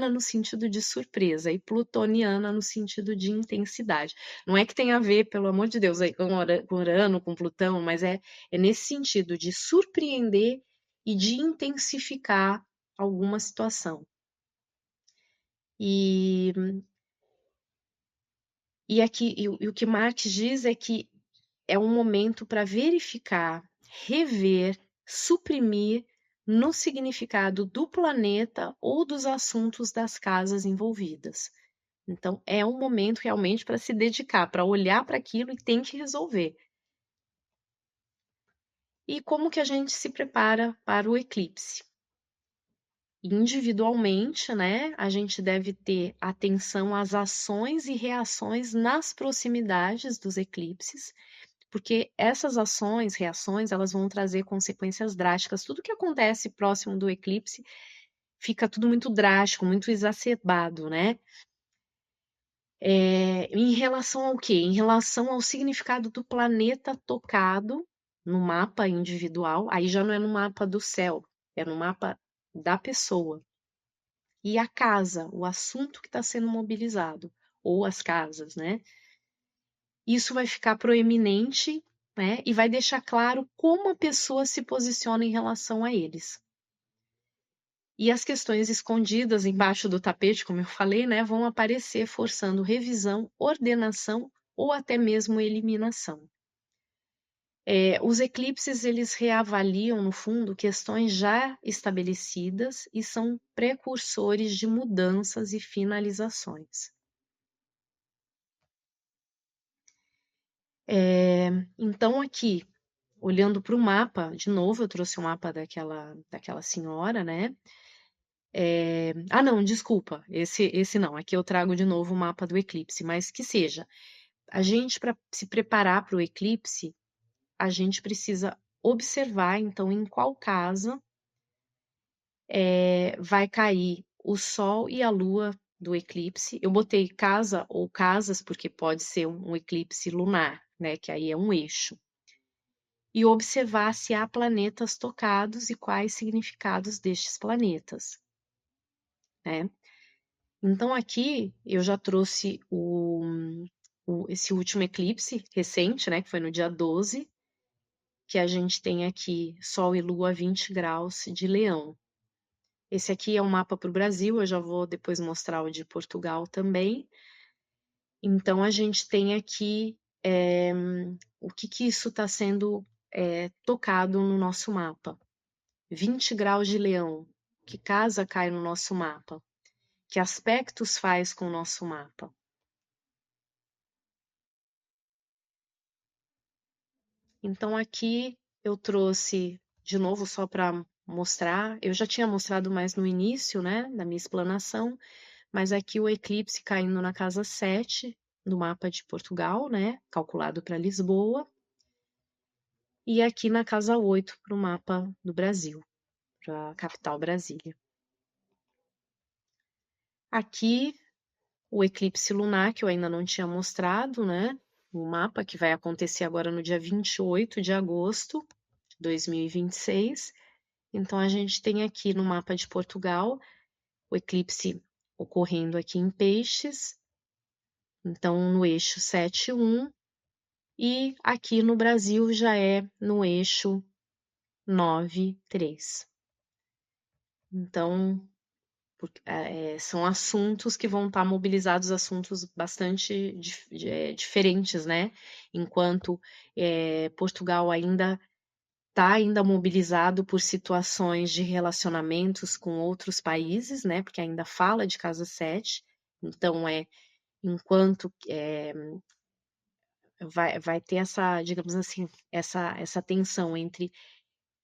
no sentido de surpresa e plutoniana no sentido de intensidade. Não é que tem a ver, pelo amor de Deus, aí, com Urano, com Plutão, mas é nesse sentido de surpreender e de intensificar alguma situação. E o que Marx diz é que é um momento para verificar, rever, suprimir no significado do planeta ou dos assuntos das casas envolvidas. Então, é um momento realmente para se dedicar, para olhar para aquilo e tem que resolver. E como que a gente se prepara para o eclipse? Individualmente, né, a gente deve ter atenção às ações e reações nas proximidades dos eclipses, porque essas ações, reações, elas vão trazer consequências drásticas. Tudo que acontece próximo do eclipse fica tudo muito drástico, muito exacerbado, né? Em relação ao quê? Em relação ao significado do planeta tocado no mapa individual, aí já não é no mapa do céu, é no mapa da pessoa. E a casa, o assunto que está sendo mobilizado, ou as casas, né? Isso vai ficar proeminente, né? E vai deixar claro como a pessoa se posiciona em relação a eles. E as questões escondidas embaixo do tapete, como eu falei, né, vão aparecer forçando revisão, ordenação ou até mesmo eliminação. Os eclipses, eles reavaliam, no fundo, questões já estabelecidas e são precursores de mudanças e finalizações. Então, aqui, olhando para o mapa, de novo, eu trouxe o mapa daquela senhora, né? Não, desculpa, esse não. Aqui eu trago de novo o mapa do eclipse, mas que seja. A gente, para se preparar para o eclipse, a gente precisa observar, então, em qual casa vai cair o Sol e a Lua do eclipse. Eu botei casa ou casas, porque pode ser um eclipse lunar, né? Que aí é um eixo. E observar se há planetas tocados e quais significados destes planetas, né? Então, aqui eu já trouxe esse último eclipse recente, né, que foi no dia 12, que a gente tem aqui Sol e Lua a 20 graus de Leão. Esse aqui é um mapa para o Brasil, eu já vou depois mostrar o de Portugal também. Então, a gente tem aqui o que isso está sendo tocado no nosso mapa. 20 graus de Leão, que casa cai no nosso mapa? Que aspectos faz com o nosso mapa? Então, aqui eu trouxe de novo só para mostrar. Eu já tinha mostrado mais no início, né, da minha explanação, mas aqui o eclipse caindo na casa 7 do mapa de Portugal, né, calculado para Lisboa, e aqui na casa 8 para o mapa do Brasil, para a capital Brasília. Aqui o eclipse lunar, que eu ainda não tinha mostrado, né, o mapa que vai acontecer agora no dia 28 de agosto de 2026. Então, a gente tem aqui no mapa de Portugal o eclipse ocorrendo aqui em Peixes, então no eixo 7-1, e aqui no Brasil já é no eixo 9-3. Então, são assuntos que vão estar mobilizados, assuntos bastante diferentes, né? Enquanto Portugal ainda mobilizado por situações de relacionamentos com outros países, né? Porque ainda fala de casa 7, então enquanto vai ter essa, digamos assim, essa tensão entre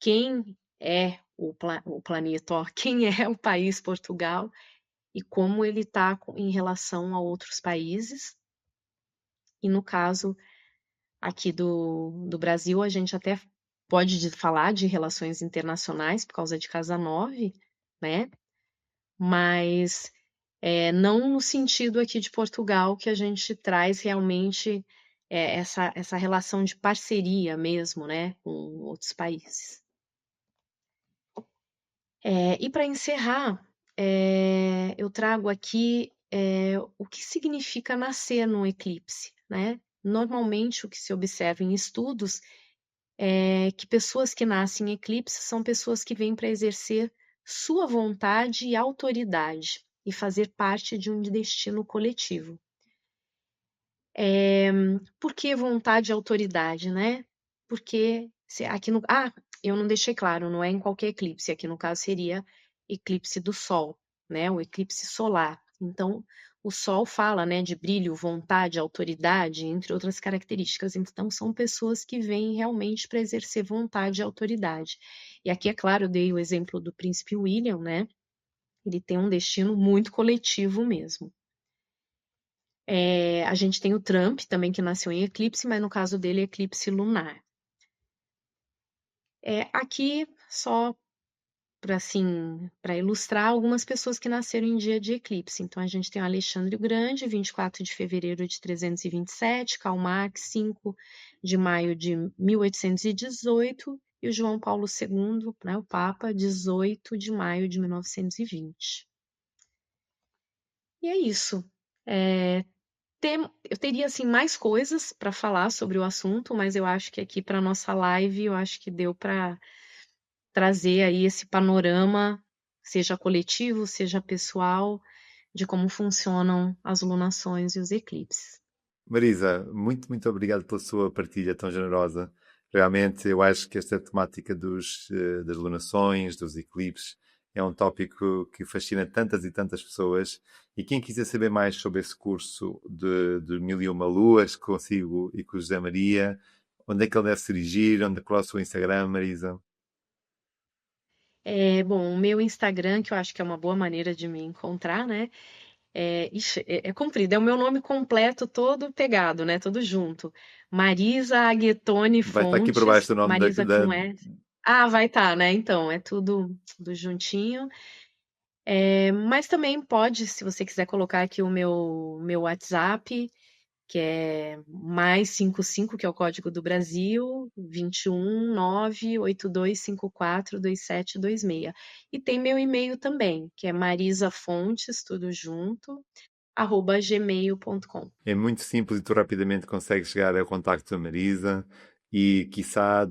quem é o planeta, ó, quem é o país Portugal e como ele está em relação a outros países. E no caso aqui do Brasil, a gente até pode falar de relações internacionais por causa de casa 9, né? Mas não no sentido aqui de Portugal, que a gente traz realmente essa relação de parceria mesmo, né, com outros países. E para encerrar, eu trago aqui o que significa nascer num eclipse, né? Normalmente, o que se observa em estudos é que pessoas que nascem em eclipse são pessoas que vêm para exercer sua vontade e autoridade e fazer parte de um destino coletivo. Por que vontade e autoridade, né? Porque aqui no. Eu não deixei claro, não é em qualquer eclipse, aqui no caso seria eclipse do Sol, né? O eclipse solar. Então, o Sol fala, né, de brilho, vontade, autoridade, entre outras características. Então, são pessoas que vêm realmente para exercer vontade e autoridade. E aqui, é claro, eu dei o exemplo do príncipe William, né? Ele tem um destino muito coletivo mesmo. A gente tem o Trump também, que nasceu em eclipse, mas no caso dele é eclipse lunar. Aqui, só para ilustrar algumas pessoas que nasceram em dia de eclipse. Então, a gente tem o Alexandre o Grande, 24 de fevereiro de 327, Karl Marx, 5 de maio de 1818, e o João Paulo II, né, o Papa, 18 de maio de 1920. E é isso. Eu teria assim mais coisas para falar sobre o assunto, mas eu acho que aqui para nossa live eu acho que deu para trazer aí esse panorama, seja coletivo, seja pessoal, de como funcionam as lunações e os eclipses. Marisa, muito, muito obrigado pela sua partilha tão generosa. Realmente, eu acho que esta temática das lunações, dos eclipses, é um tópico que fascina tantas e tantas pessoas. E quem quiser saber mais sobre esse curso de Mil e Uma Luas consigo e com o José Maria, onde é que ele deve se dirigir? Qual é o seu Instagram, Marisa? Bom, o meu Instagram, que eu acho que é uma boa maneira de me encontrar, né? É comprido, é o meu nome completo todo pegado, né? Todo junto. Marisa Aguetone Vai estar aqui por baixo Fontes, do nome Marisa com S. Vai estar, né? Então, é tudo juntinho. Mas também pode, se você quiser colocar aqui o meu WhatsApp, que é +55, que é o código do Brasil, 21982542726. E tem meu e-mail também, que é marisafontes, tudo junto, @gmail.com. É muito simples e tu rapidamente consegues chegar ao contacto da Marisa e, quiçá,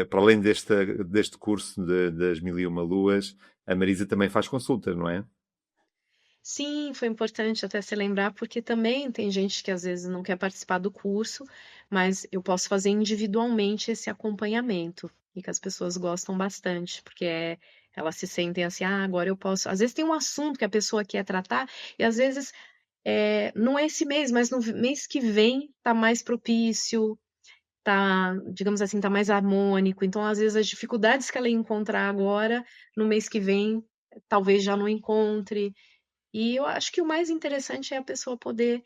para além deste curso das Mil e Uma Luas, a Marisa também faz consultas, não é? Sim, foi importante até se lembrar, porque também tem gente que às vezes não quer participar do curso, mas eu posso fazer individualmente esse acompanhamento, e que as pessoas gostam bastante, porque elas se sentem assim, agora eu posso. Às vezes tem um assunto que a pessoa quer tratar, e às vezes não é esse mês, mas no mês que vem tá mais propício, tá, digamos assim, tá mais harmônico. Então, às vezes, as dificuldades que ela ia encontrar agora, no mês que vem, talvez já não encontre. E eu acho que o mais interessante é a pessoa poder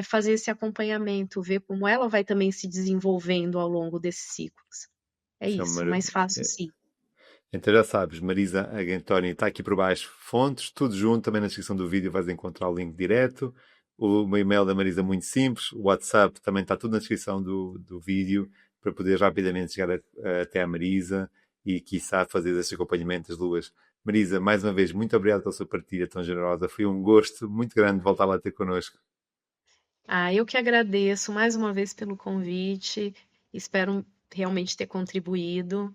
fazer esse acompanhamento, ver como ela vai também se desenvolvendo ao longo desses ciclos. É Isso é isso, mais fácil sim. Então já sabes, Marisa Aguentoni está aqui por baixo, fontes, tudo junto, também na descrição do vídeo vais encontrar o link direto. O meu e-mail da Marisa é muito simples, o WhatsApp também está tudo na descrição do vídeo para poder rapidamente chegar até a Marisa e, quiçá, fazer esse acompanhamento das luas. Marisa, mais uma vez, muito obrigado pela sua partilha tão generosa. Foi um gosto muito grande voltar lá a ter connosco. Eu que agradeço mais uma vez pelo convite. Espero realmente ter contribuído.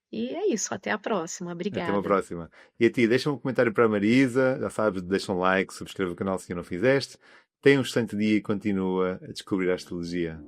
E é isso, até a próxima. Até uma Obrigada. próxima. E a ti, deixa um comentário para a Marisa. Já sabes, deixa um like, subscreve o canal se ainda não fizeste. Tenha um excelente dia e continua a descobrir a astrologia.